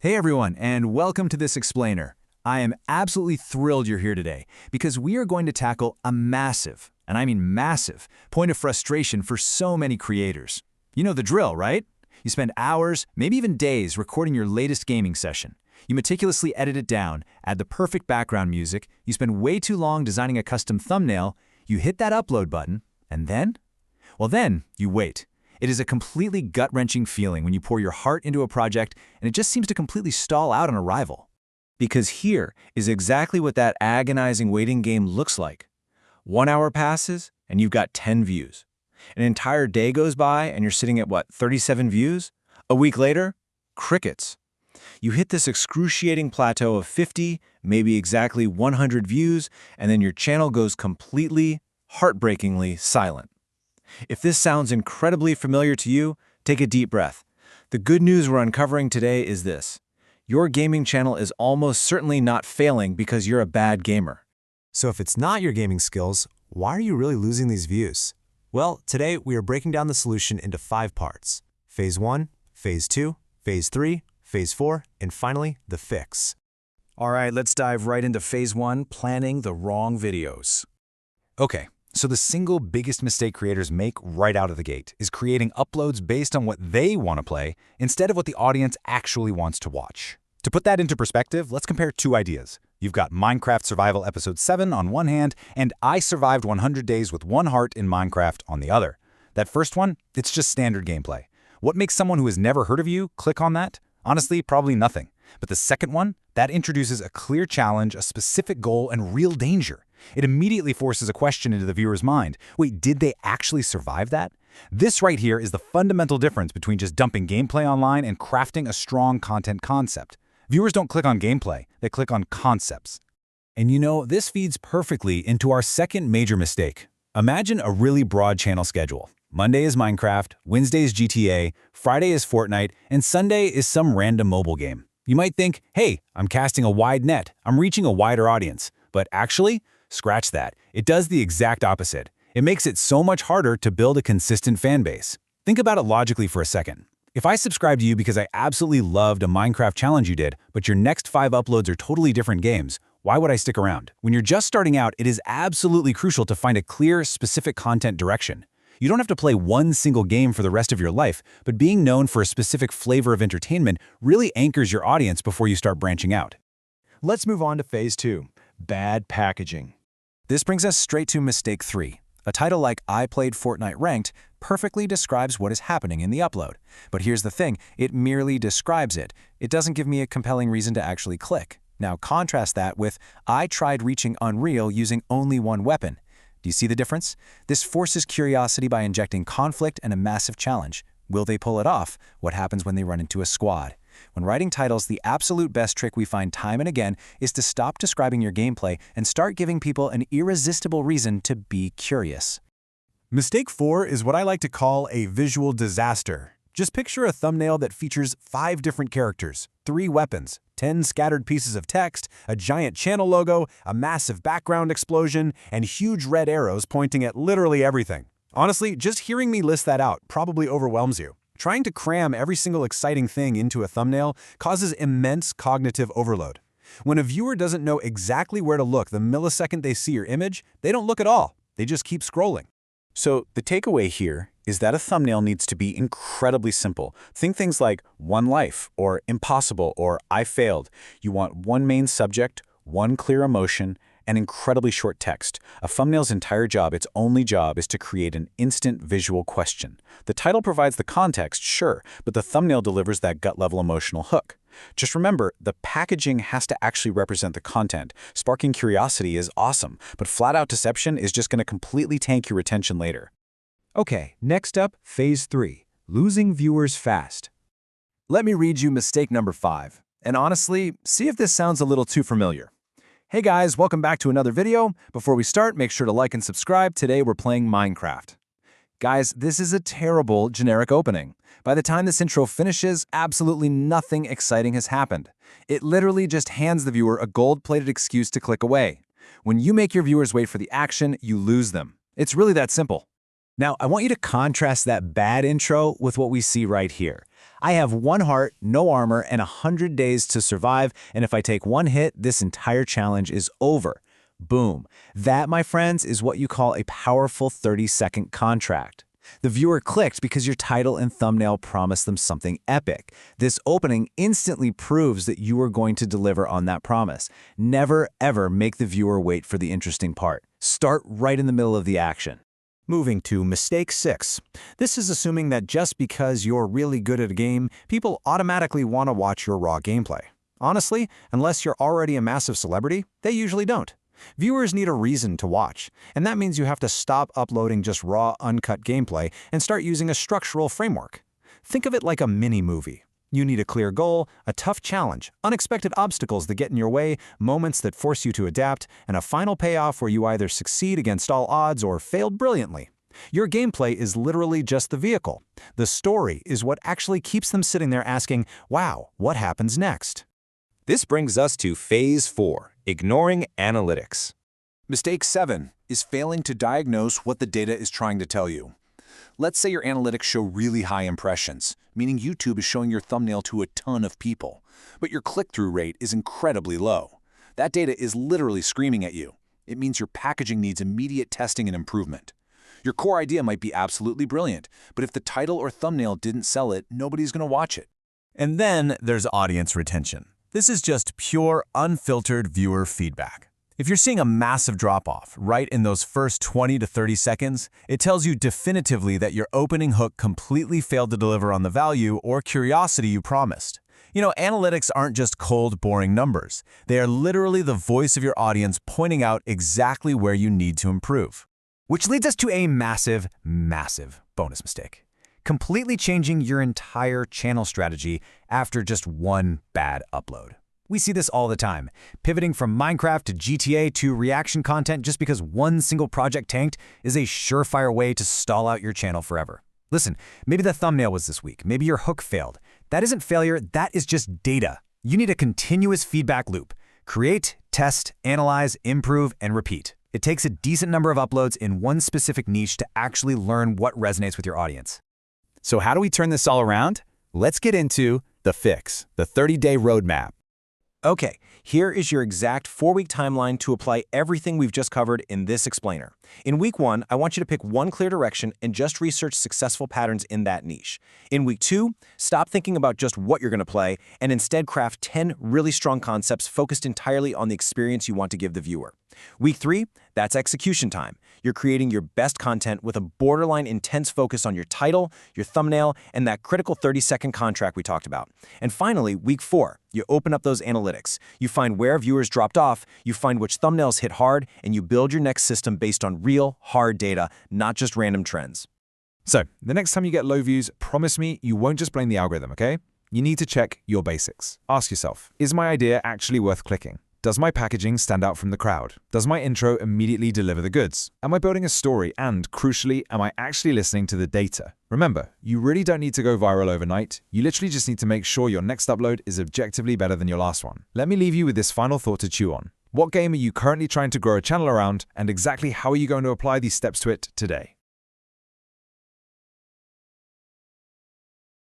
Hey everyone, and welcome to this explainer. I am absolutely thrilled you're here today because we are going to tackle a massive, and I mean massive, point of frustration for so many creators. You know the drill, right? You spend hours, maybe even days, recording your latest gaming session. You meticulously edit it down, add the perfect background music, you spend way too long designing a custom thumbnail, you hit that upload button, and then? Well then, you wait. It is a completely gut-wrenching feeling when you pour your heart into a project and it just seems to completely stall out on arrival. Because here is exactly what that agonizing waiting game looks like. 1 hour passes and you've got 10 views. An entire day goes by and you're sitting at 37 views? A week later, crickets. You hit this excruciating plateau of 50, maybe exactly 100 views, and then your channel goes completely, heartbreakingly silent. If this sounds incredibly familiar to you, take a deep breath. The good news we're uncovering today is this. Your gaming channel is almost certainly not failing because you're a bad gamer. So if it's not your gaming skills, why are you really losing these views? Well, today we are breaking down the solution into 5 parts. Phase 1, Phase 2, Phase 3, Phase 4, and finally, the fix. All right, let's dive right into Phase 1, planning the wrong videos. Okay, so the single biggest mistake creators make right out of the gate is creating uploads based on what they want to play instead of what the audience actually wants to watch. To put that into perspective, let's compare 2 ideas. You've got Minecraft Survival Episode 7 on one hand, and I Survived 100 Days with One Heart in Minecraft on the other. That first one, it's just standard gameplay. What makes someone who has never heard of you click on that? Honestly, probably nothing. But the second one, that introduces a clear challenge, a specific goal, and real danger. It immediately forces a question into the viewer's mind. Wait, did they actually survive that? This right here is the fundamental difference between just dumping gameplay online and crafting a strong content concept. Viewers don't click on gameplay, they click on concepts. And you know, this feeds perfectly into our second major mistake. Imagine a really broad channel schedule. Monday is Minecraft, Wednesday is GTA, Friday is Fortnite, and Sunday is some random mobile game. You might think, hey, I'm casting a wide net, I'm reaching a wider audience. But actually, scratch that. It does the exact opposite. It makes it so much harder to build a consistent fan base. Think about it logically for a second. If I subscribe to you because I absolutely loved a Minecraft challenge you did, but your next 5 uploads are totally different games, why would I stick around? When you're just starting out, it is absolutely crucial to find a clear, specific content direction. You don't have to play one single game for the rest of your life, but being known for a specific flavor of entertainment really anchors your audience before you start branching out. Let's move on to Phase 2, bad packaging. This brings us straight to mistake 3. A title like I Played Fortnite Ranked perfectly describes what is happening in the upload. But here's the thing, it merely describes it. It doesn't give me a compelling reason to actually click. Now contrast that with I tried reaching Unreal using only one weapon. Do you see the difference? This forces curiosity by injecting conflict and a massive challenge. Will they pull it off? What happens when they run into a squad? When writing titles, the absolute best trick we find time and again is to stop describing your gameplay and start giving people an irresistible reason to be curious. Mistake 4 is what I like to call a visual disaster. Just picture a thumbnail that features 5 different characters, 3 weapons, 10 scattered pieces of text, a giant channel logo, a massive background explosion, and huge red arrows pointing at literally everything. Honestly, just hearing me list that out probably overwhelms you. Trying to cram every single exciting thing into a thumbnail causes immense cognitive overload. When a viewer doesn't know exactly where to look the millisecond they see your image, they don't look at all. They just keep scrolling. So the takeaway here is that a thumbnail needs to be incredibly simple. Think things like one life, or impossible, or I failed. You want one main subject, one clear emotion, and incredibly short text. A thumbnail's entire job, its only job, is to create an instant visual question. The title provides the context, sure, but the thumbnail delivers that gut-level emotional hook. Just remember, the packaging has to actually represent the content. Sparking curiosity is awesome, but flat-out deception is just going to completely tank your retention later. Okay, next up, Phase 3, losing viewers fast. Let me read you mistake number 5. And honestly, see if this sounds a little too familiar. Hey guys, welcome back to another video. Before we start, make sure to like and subscribe. Today we're playing Minecraft. Guys, this is a terrible generic opening. By the time this intro finishes, absolutely nothing exciting has happened. It literally just hands the viewer a gold-plated excuse to click away. When you make your viewers wait for the action, you lose them. It's really that simple. Now, I want you to contrast that bad intro with what we see right here. I have 1 heart, no armor, and 100 days to survive, and if I take 1 hit, this entire challenge is over. Boom. That, my friends, is what you call a powerful 30-second contract. The viewer clicked because your title and thumbnail promised them something epic. This opening instantly proves that you are going to deliver on that promise. Never, ever make the viewer wait for the interesting part. Start right in the middle of the action. Moving to mistake 6. This is assuming that just because you're really good at a game, people automatically want to watch your raw gameplay. Honestly, unless you're already a massive celebrity, they usually don't. Viewers need a reason to watch, and that means you have to stop uploading just raw, uncut gameplay and start using a structural framework. Think of it like a mini-movie. You need a clear goal, a tough challenge, unexpected obstacles that get in your way, moments that force you to adapt, and a final payoff where you either succeed against all odds or failed brilliantly. Your gameplay is literally just the vehicle. The story is what actually keeps them sitting there asking, wow, what happens next? This brings us to Phase 4, ignoring analytics. Mistake 7 is failing to diagnose what the data is trying to tell you. Let's say your analytics show really high impressions, meaning YouTube is showing your thumbnail to a ton of people, but your click-through rate is incredibly low. That data is literally screaming at you. It means your packaging needs immediate testing and improvement. Your core idea might be absolutely brilliant, but if the title or thumbnail didn't sell it, nobody's going to watch it. And then there's audience retention. This is just pure, unfiltered viewer feedback. If you're seeing a massive drop-off right in those first 20 to 30 seconds, it tells you definitively that your opening hook completely failed to deliver on the value or curiosity you promised. You know, analytics aren't just cold, boring numbers. They are literally the voice of your audience pointing out exactly where you need to improve. Which leads us to a massive, massive bonus mistake. Completely changing your entire channel strategy after just one bad upload. We see this all the time, pivoting from Minecraft to GTA to reaction content just because one single project tanked is a surefire way to stall out your channel forever. Listen, maybe the thumbnail was this weak, maybe your hook failed. That isn't failure, that is just data. You need a continuous feedback loop. Create, test, analyze, improve, and repeat. It takes a decent number of uploads in one specific niche to actually learn what resonates with your audience. So how do we turn this all around? Let's get into the fix, the 30-day roadmap. Okay, here is your exact 4-week timeline to apply everything we've just covered in this explainer. In week 1, I want you to pick one clear direction and just research successful patterns in that niche. In week 2, stop thinking about just what you're going to play and instead craft 10 really strong concepts focused entirely on the experience you want to give the viewer. Week 3, that's execution time. You're creating your best content with a borderline intense focus on your title, your thumbnail, and that critical 30-second contract we talked about. And finally, week 4, you open up those analytics. You find where viewers dropped off, you find which thumbnails hit hard, and you build your next system based on real, hard data, not just random trends. So, the next time you get low views, promise me you won't just blame the algorithm, okay? You need to check your basics. Ask yourself, is my idea actually worth clicking? Does my packaging stand out from the crowd? Does my intro immediately deliver the goods? Am I building a story? And, crucially, am I actually listening to the data? Remember, you really don't need to go viral overnight. You literally just need to make sure your next upload is objectively better than your last one. Let me leave you with this final thought to chew on. What game are you currently trying to grow a channel around, and exactly how are you going to apply these steps to it today?